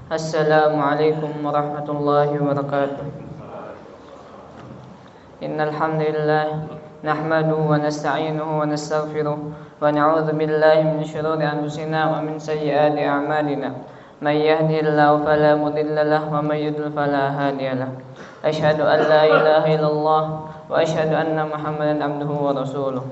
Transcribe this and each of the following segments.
Assalamualaikum warahmatullahi wabarakatuh. Innal hamdalillah nahmaduhu wa nasta'inuhu wa nastaghfiruh wa na'udzu billahi min shururi anfusina wa min sayyiati a'malina. May yahdihillahu fala mudilla lahu wa may yudlil fala hadiya lahu. Asyhadu an la ilaha illallah wa asyhadu anna Muhammadan abduhu wa rasuluh.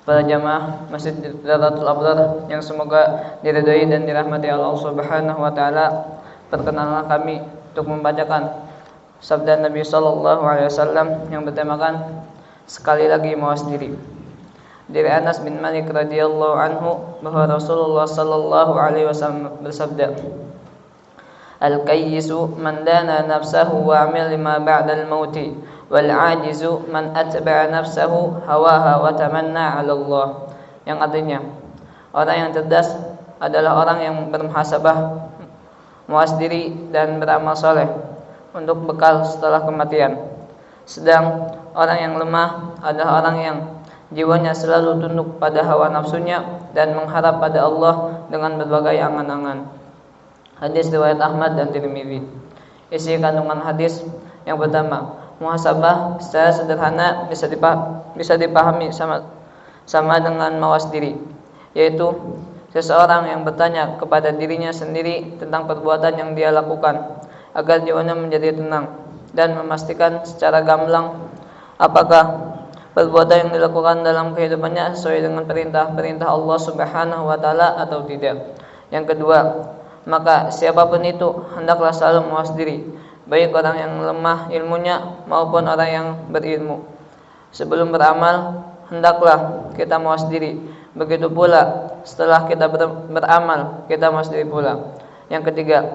Para jamaah Masjid Darul Abrar yang semoga diridhai dan dirahmati Allah Subhanahu wa taala, perkenanlah kami untuk membacakan sabda Nabi sallallahu alaihi wasallam yang bertemakan sekali lagi mawas diri. Dari Anas bin Malik radhiyallahu anhu bahwa Rasulullah sallallahu alaihi wasallam bersabda, "Al-kayyisu man dana nafsahu wa amila lima ba'dal mauti wal 'ajizu man atba'a nafsahu hawaha wa tamanna 'ala Allah." Yang artinya, orang yang cerdas adalah orang yang bermuhasabah, mawas diri dan beramal soleh untuk bekal setelah kematian. Sedang orang yang lemah adalah orang yang jiwanya selalu tunduk pada hawa nafsunya dan mengharap pada Allah dengan berbagai angan-angan. Hadis riwayat Ahmad dan Tirmidzi. Isi kandungan hadis yang pertama, muhasabah secara sederhana bisa dipahami sama dengan mawas diri, yaitu seseorang yang bertanya kepada dirinya sendiri tentang perbuatan yang dia lakukan agar jiwanya menjadi tenang dan memastikan secara gamblang apakah perbuatan yang dilakukan dalam kehidupannya sesuai dengan perintah-perintah Allah Subhanahu wa taala atau tidak. Yang kedua, maka siapapun itu hendaklah selalu mawas diri, baik orang yang lemah ilmunya maupun orang yang berilmu. Sebelum beramal, hendaklah kita mawas diri. Begitu pula setelah kita beramal, kita mawas diri pula. Yang ketiga,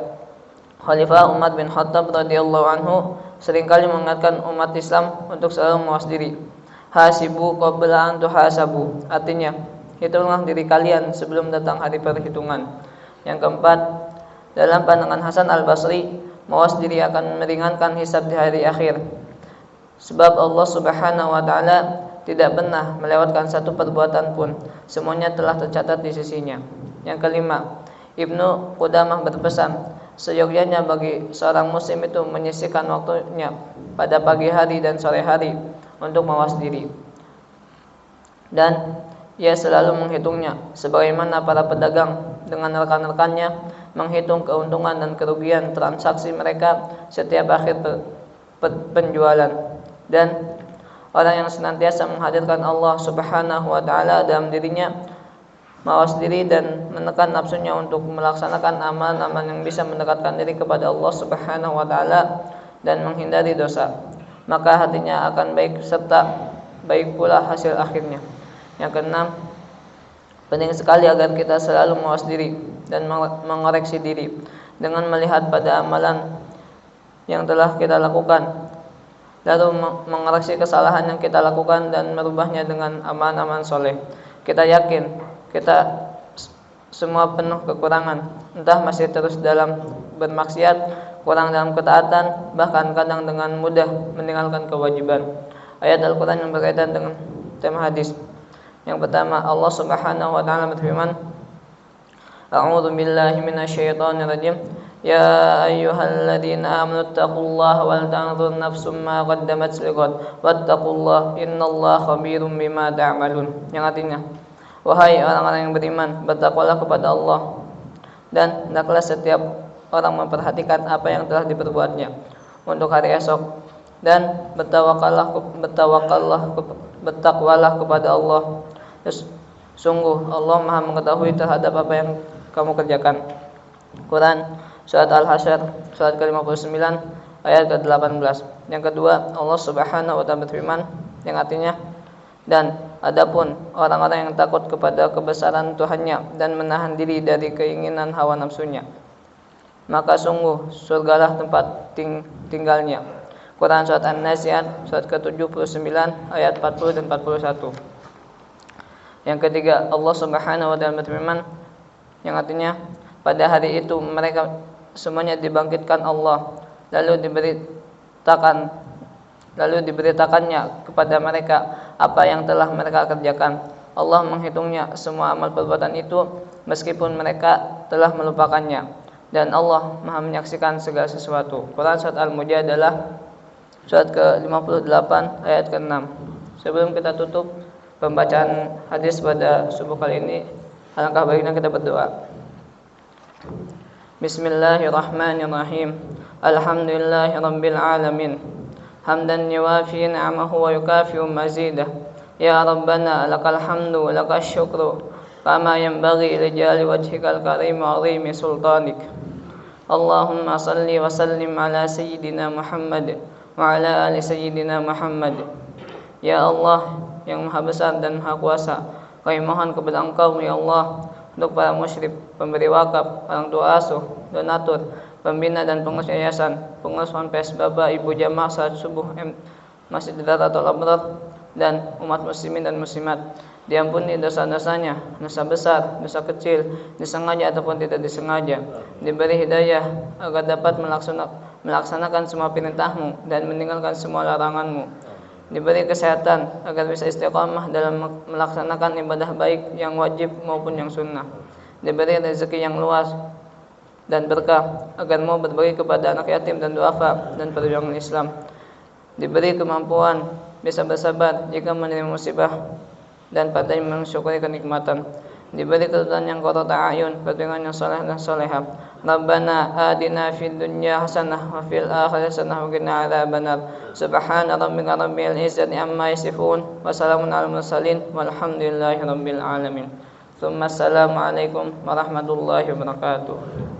Khalifah Umar bin Khattab radhiyallahu anhu seringkali mengingatkan umat Islam untuk selalu mawas diri. Hasibu qabla an tuhasabu. Artinya, hitunglah diri kalian sebelum datang hari perhitungan. Yang keempat, dalam pandangan Hasan Al-Basri, mawas diri akan meringankan hisab di hari akhir. Sebab Allah Subhanahu wa taala tidak pernah melewatkan satu perbuatan pun, semuanya telah tercatat di sisinya. Yang kelima, Ibnu Qudamah berpesan, seyogyanya bagi seorang muslim itu menyisihkan waktunya pada pagi hari dan sore hari untuk mawas diri. Dan ia selalu menghitungnya sebagaimana para pedagang dengan rekan-rekannya menghitung keuntungan dan kerugian transaksi mereka setiap akhir penjualan. Dan orang yang senantiasa menghadirkan Allah Subhanahu wa taala dalam dirinya, mawas diri dan menekan nafsunya untuk melaksanakan amalan-amalan yang bisa mendekatkan diri kepada Allah Subhanahu wa taala dan menghindari dosa, maka hatinya akan baik serta baik pula hasil akhirnya. Yang keenam, penting sekali agar kita selalu mawas diri dan mengoreksi diri dengan melihat pada amalan yang telah kita lakukan, lalu mengoreksi kesalahan yang kita lakukan dan merubahnya dengan amalan-amalan soleh. Kita yakin kita semua penuh kekurangan, entah masih terus dalam bermaksiat, kurang dalam ketaatan, bahkan kadang dengan mudah meninggalkan kewajiban. Ayat Al-Quran yang berkaitan dengan tema hadis. Yang pertama, Allah Subhanahu wa taala berfirman, A'udzu billahi minasyaitonir rajim. Ya ayyuhalladzina amanu taqullaha wal tanzur nafsum ma qaddamat lighad wattaqullaha innallaha khabirum bima ta'malun. Yang artinya, wahai orang-orang yang beriman, bertakwalah kepada Allah dan hendaklah setiap orang memperhatikan apa yang telah diperbuatnya untuk hari esok, dan bertakwalah kepada Allah. Sungguh Allah Maha mengetahui terhadap apa yang kamu kerjakan. Quran Surat Al-Hasyr surat ke-59 ayat ke-18. Yang kedua, Allah Subhanahu wa taala berfirman yang artinya, dan adapun orang-orang yang takut kepada kebesaran Tuhannya dan menahan diri dari keinginan hawa nafsunya, maka sungguh surgalah tempat tinggalnya. Quran surat An-Nazi'at surat ke-79 ayat 40 dan 41. Yang ketiga, Allah Subhanahu wa taala berfirman yang artinya, pada hari itu mereka semuanya dibangkitkan Allah, lalu diberitakannya kepada mereka apa yang telah mereka kerjakan. Allah menghitungnya semua amal perbuatan itu meskipun mereka telah melupakannya. dan Allah Maha menyaksikan segala sesuatu. Quran surat Al-Mujadalah surat ke-58 ayat ke-6. Sebelum kita tutup pembacaan hadis pada subuh kali ini, alangkah baiknya kita berdoa. Bismillahirrahmanirrahim. Alhamdulillahirabbil alamin. Hamdan yuwafi ni'amahu wa yukafi'u mazidah. Ya Rabbana lakal hamdu wa lakal syukru kama yanbaghi li jalali wajhikal karim wa 'azimi sultanik. Allahumma salli wa sallim ala sayyidina Muhammad wa ala ali sayyidina Muhammad. Ya Allah yang Maha Besar dan Maha Kuasa, kami mohon kepada Engkau ya Allah untuk para musyrif, pemberi wakaf, orang tua asuh, donatur, pembina dan pengurus yayasan, pengurus ponpes, bapak, ibu jamaah salat subuh Masjid Darul Abrar dan umat muslimin dan muslimat. Diampuni dosa-dosanya, dosa besar, dosa kecil, disengaja ataupun tidak disengaja. Diberi hidayah agar dapat melaksanakan semua perintah-Mu dan meninggalkan semua larangan-Mu. Diberi kesehatan agar bisa istiqamah dalam melaksanakan ibadah baik yang wajib maupun yang sunnah. Diberi rezeki yang luas dan berkah agar mau berbagi kepada anak yatim dan duafa dan perjuangan Islam. Diberi kemampuan bisa bersabar jika menerima musibah dan pandai mensyukuri kenikmatan. Diberi keturunan yang qurrata a'yun, keturunan yang saleh dan salehah. Rabbana atina fid dunya hasanah wa fil akhirati hasanah wa qina adzabannar. Subhana rabbika rabbil izzati amma yasifun wa salamun alal mursalin walhamdulillahi rabbil alamin. Assalamualaikum warahmatullahi wabarakatuh.